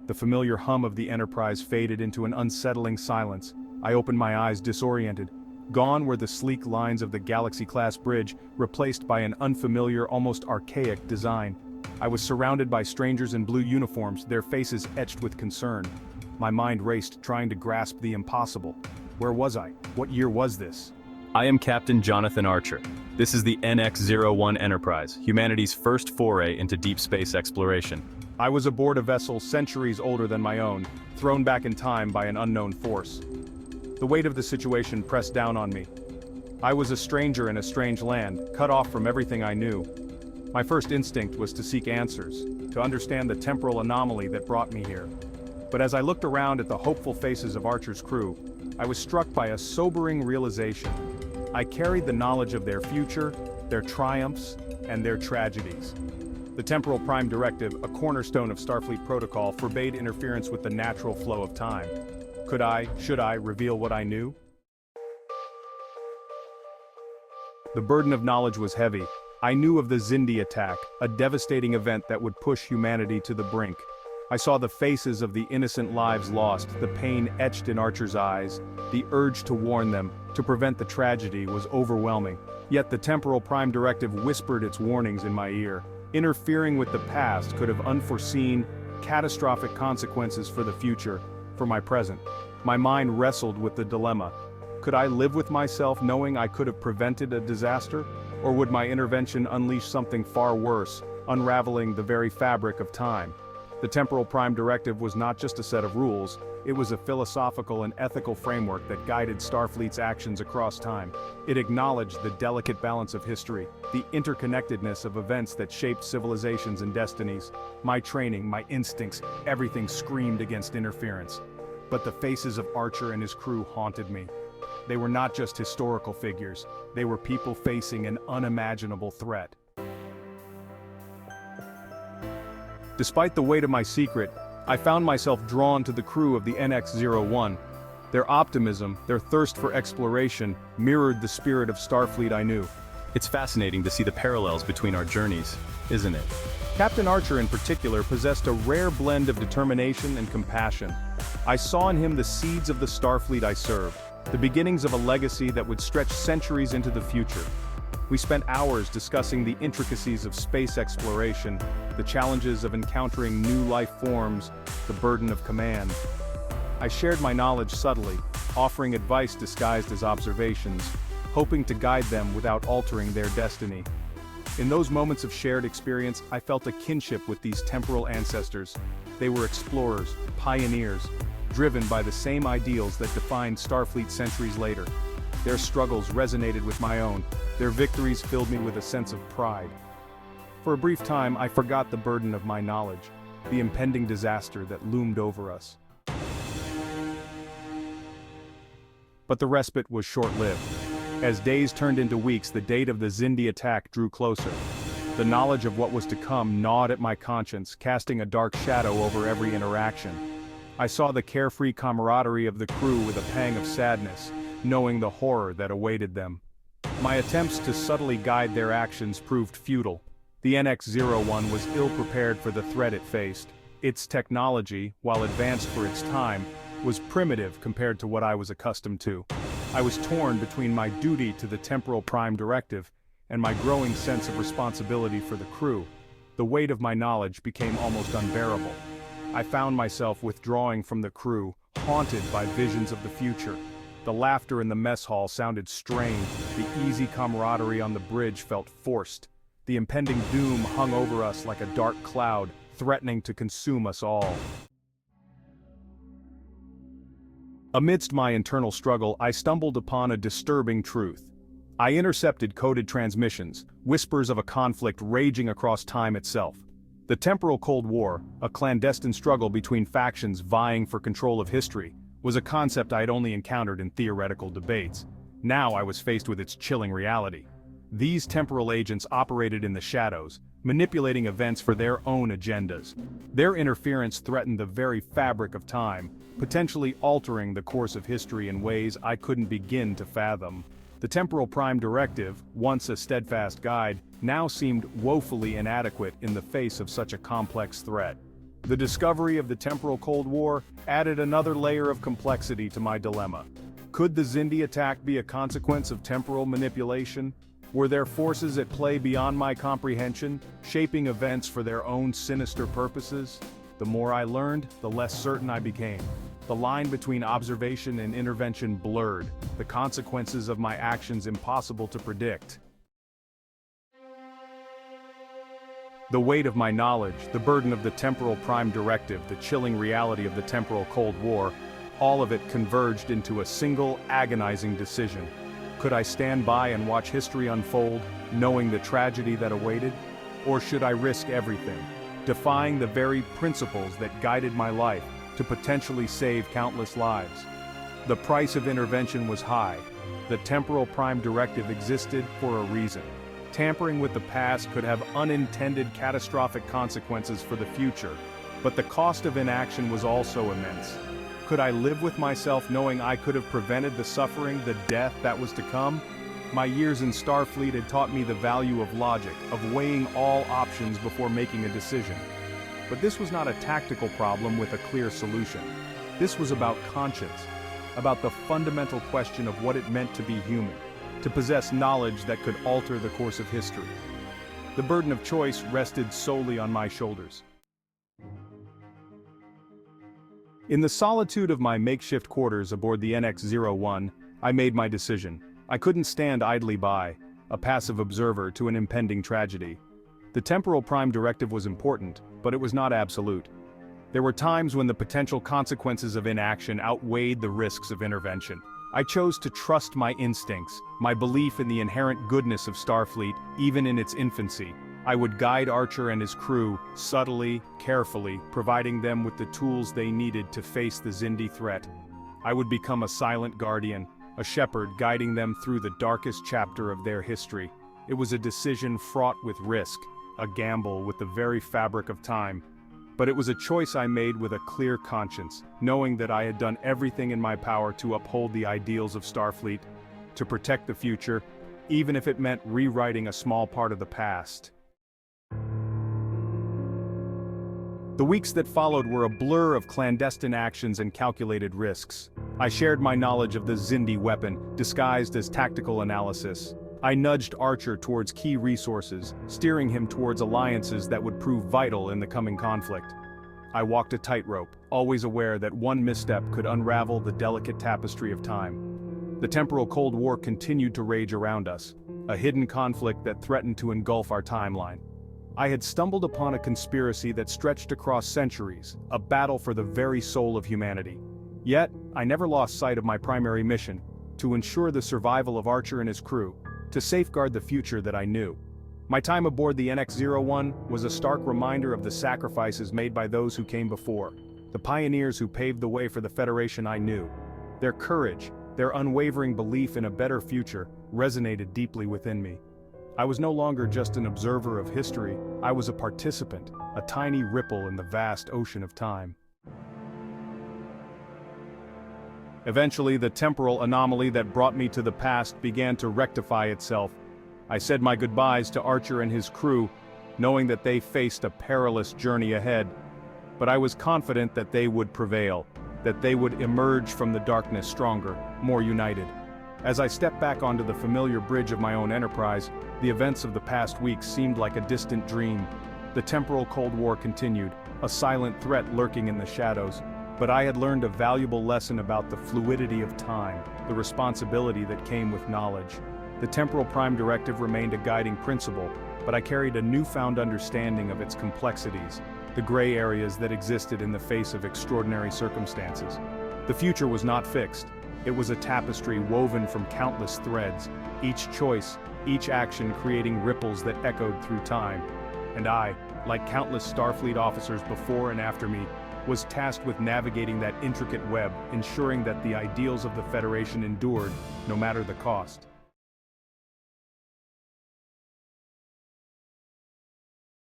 The familiar hum of the Enterprise faded into an unsettling silence. I opened my eyes disoriented. Gone were the sleek lines of the Galaxy-class bridge, replaced by an unfamiliar, almost archaic design. I was surrounded by strangers in blue uniforms, their faces etched with concern. My mind raced, trying to grasp the impossible. Where was I? What year was this? I am Captain Jonathan Archer. This is the NX-01 Enterprise, humanity's first foray into deep space exploration. I was aboard a vessel centuries older than my own, thrown back in time by an unknown force. The weight of the situation pressed down on me. I was a stranger in a strange land, cut off from everything I knew. My first instinct was to seek answers, to understand the temporal anomaly that brought me here. But as I looked around at the hopeful faces of Archer's crew, I was struck by a sobering realization. I carried the knowledge of their future, their triumphs, and their tragedies. The Temporal Prime Directive, a cornerstone of Starfleet protocol, forbade interference with the natural flow of time. Should I, reveal what I knew? The burden of knowledge was heavy. I knew of the Xindi attack, a devastating event that would push humanity to the brink. I saw the faces of the innocent lives lost, the pain etched in Archer's eyes. The urge to warn them, to prevent the tragedy, was overwhelming. Yet the Temporal Prime Directive whispered its warnings in my ear. Interfering with the past could have unforeseen, catastrophic consequences for the future, for my present. My mind wrestled with the dilemma. Could I live with myself knowing I could have prevented a disaster? Or would my intervention unleash something far worse, unraveling the very fabric of time? The Temporal Prime Directive was not just a set of rules, it was a philosophical and ethical framework that guided Starfleet's actions across time. It acknowledged the delicate balance of history, the interconnectedness of events that shaped civilizations and destinies. My training, my instincts, everything screamed against interference. But the faces of Archer and his crew haunted me. They were not just historical figures, they were people facing an unimaginable threat. Despite the weight of my secret, I found myself drawn to the crew of the NX-01. Their optimism, their thirst for exploration, mirrored the spirit of Starfleet I knew. It's fascinating to see the parallels between our journeys, isn't it? Captain Archer in particular possessed a rare blend of determination and compassion. I saw in him the seeds of the Starfleet I served, the beginnings of a legacy that would stretch centuries into the future. We spent hours discussing the intricacies of space exploration, the challenges of encountering new life forms, the burden of command. I shared my knowledge subtly, offering advice disguised as observations, hoping to guide them without altering their destiny. In those moments of shared experience, I felt a kinship with these temporal ancestors. They were explorers, pioneers, driven by the same ideals that defined Starfleet centuries later. Their struggles resonated with my own. Their victories filled me with a sense of pride. For a brief time, I forgot the burden of my knowledge, the impending disaster that loomed over us. But the respite was short-lived. As days turned into weeks, the date of the Xindi attack drew closer. The knowledge of what was to come gnawed at my conscience, casting a dark shadow over every interaction. I saw the carefree camaraderie of the crew with a pang of sadness, knowing the horror that awaited them. My attempts to subtly guide their actions proved futile. The NX-01 was ill-prepared for the threat it faced. Its technology, while advanced for its time, was primitive compared to what I was accustomed to. I was torn between my duty to the Temporal Prime Directive and my growing sense of responsibility for the crew. The weight of my knowledge became almost unbearable. I found myself withdrawing from the crew, haunted by visions of the future. The laughter in the mess hall sounded strained, the easy camaraderie on the bridge felt forced. The impending doom hung over us like a dark cloud, threatening to consume us all. Amidst my internal struggle, I stumbled upon a disturbing truth. I intercepted coded transmissions, whispers of a conflict raging across time itself. The temporal Cold War, a clandestine struggle between factions vying for control of history, was a concept I had only encountered in theoretical debates. Now I was faced with its chilling reality. These temporal agents operated in the shadows, manipulating events for their own agendas. Their interference threatened the very fabric of time, potentially altering the course of history in ways I couldn't begin to fathom. The Temporal Prime Directive, once a steadfast guide, now seemed woefully inadequate in the face of such a complex threat. The discovery of the temporal Cold War added another layer of complexity to my dilemma. Could the Xindi attack be a consequence of temporal manipulation? Were there forces at play beyond my comprehension, shaping events for their own sinister purposes? The more I learned, the less certain I became. The line between observation and intervention blurred, the consequences of my actions impossible to predict. The weight of my knowledge, the burden of the Temporal Prime Directive, the chilling reality of the temporal Cold War, all of it converged into a single, agonizing decision. Could I stand by and watch history unfold, knowing the tragedy that awaited? Or should I risk everything, defying the very principles that guided my life, to potentially save countless lives? The price of intervention was high. The Temporal Prime Directive existed for a reason. Tampering with the past could have unintended catastrophic consequences for the future, but the cost of inaction was also immense. Could I live with myself knowing I could have prevented the suffering, the death that was to come? My years in Starfleet had taught me the value of logic, of weighing all options before making a decision. But this was not a tactical problem with a clear solution. This was about conscience, about the fundamental question of what it meant to be human, to possess knowledge that could alter the course of history. The burden of choice rested solely on my shoulders. In the solitude of my makeshift quarters aboard the NX-01, I made my decision. I couldn't stand idly by, a passive observer to an impending tragedy. The Temporal Prime Directive was important, but it was not absolute. There were times when the potential consequences of inaction outweighed the risks of intervention. I chose to trust my instincts, my belief in the inherent goodness of Starfleet, even in its infancy. I would guide Archer and his crew, subtly, carefully, providing them with the tools they needed to face the Xindi threat. I would become a silent guardian, a shepherd guiding them through the darkest chapter of their history. It was a decision fraught with risk, a gamble with the very fabric of time. But it was a choice I made with a clear conscience, knowing that I had done everything in my power to uphold the ideals of Starfleet, to protect the future, even if it meant rewriting a small part of the past. The weeks that followed were a blur of clandestine actions and calculated risks. I shared my knowledge of the Xindi weapon, disguised as tactical analysis. I nudged Archer towards key resources, steering him towards alliances that would prove vital in the coming conflict. I walked a tightrope, always aware that one misstep could unravel the delicate tapestry of time. The temporal Cold War continued to rage around us, a hidden conflict that threatened to engulf our timeline. I had stumbled upon a conspiracy that stretched across centuries, a battle for the very soul of humanity. Yet, I never lost sight of my primary mission, to ensure the survival of Archer and his crew, to safeguard the future that I knew. My time aboard the NX-01 was a stark reminder of the sacrifices made by those who came before, the pioneers who paved the way for the Federation I knew. Their courage, their unwavering belief in a better future, resonated deeply within me. I was no longer just an observer of history, I was a participant, a tiny ripple in the vast ocean of time. Eventually, the temporal anomaly that brought me to the past began to rectify itself. I said my goodbyes to Archer and his crew, knowing that they faced a perilous journey ahead. But I was confident that they would prevail, that they would emerge from the darkness stronger, more united. As I stepped back onto the familiar bridge of my own Enterprise, the events of the past weeks seemed like a distant dream. The temporal Cold War continued, a silent threat lurking in the shadows. But I had learned a valuable lesson about the fluidity of time, the responsibility that came with knowledge. The Temporal Prime Directive remained a guiding principle, but I carried a newfound understanding of its complexities, the gray areas that existed in the face of extraordinary circumstances. The future was not fixed. It was a tapestry woven from countless threads, each choice, each action creating ripples that echoed through time. And I, like countless Starfleet officers before and after me, was tasked with navigating that intricate web, ensuring that the ideals of the Federation endured, no matter the cost.